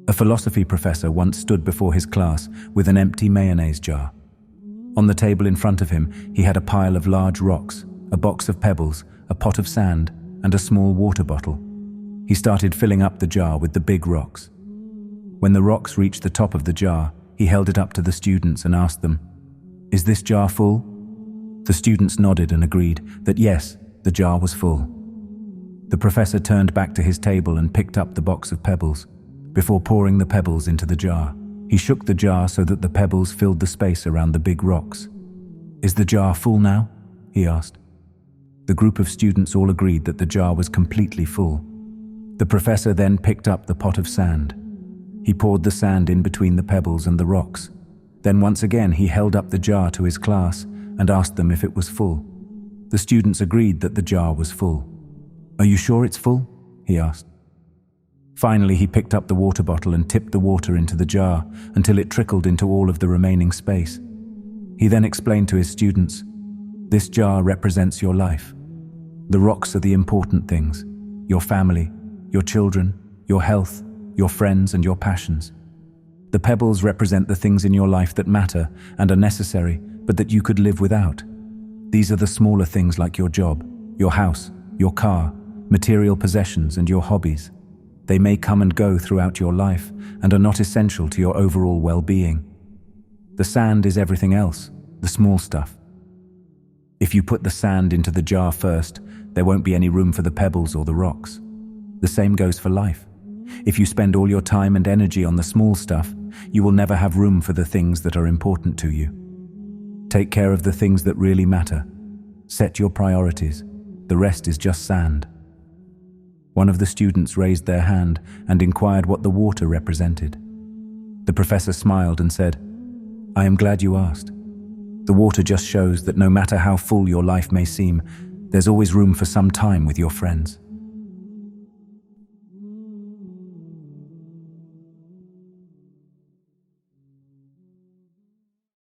A philosophy professor once stood before his class with an empty mayonnaise jar. On the table in front of him, he had a pile of large rocks, a box of pebbles, a pot of sand, and a small water bottle. He started filling up the jar with the big rocks. When the rocks reached the top of the jar, he held it up to the students and asked them, "Is this jar full?" The students nodded and agreed that yes, the jar was full. The professor turned back to his table and picked up the box of pebbles. Before pouring the pebbles into the jar, he shook the jar so that the pebbles filled the space around the big rocks. "Is the jar full now?" he asked. The group of students all agreed that the jar was completely full. The professor then picked up the pot of sand. He poured the sand in between the pebbles and the rocks. Then once again he held up the jar to his class and asked them if it was full. The students agreed that the jar was full. "Are you sure it's full?" he asked. Finally, he picked up the water bottle and tipped the water into the jar until it trickled into all of the remaining space. He then explained to his students, "This jar represents your life. The rocks are the important things, your family, your children, your health, your friends, and your passions. The pebbles represent the things in your life that matter and are necessary, but that you could live without. These are the smaller things like your job, your house, your car, material possessions, and your hobbies. They may come and go throughout your life and are not essential to your overall well-being. The sand is everything else, the small stuff. If you put the sand into the jar first, there won't be any room for the pebbles or the rocks. The same goes for life. If you spend all your time and energy on the small stuff, you will never have room for the things that are important to you. Take care of the things that really matter. Set your priorities. The rest is just sand." One of the students raised their hand and inquired what the water represented. The professor smiled and said, "I am glad you asked. The water just shows that no matter how full your life may seem, there's always room for some time with your friends.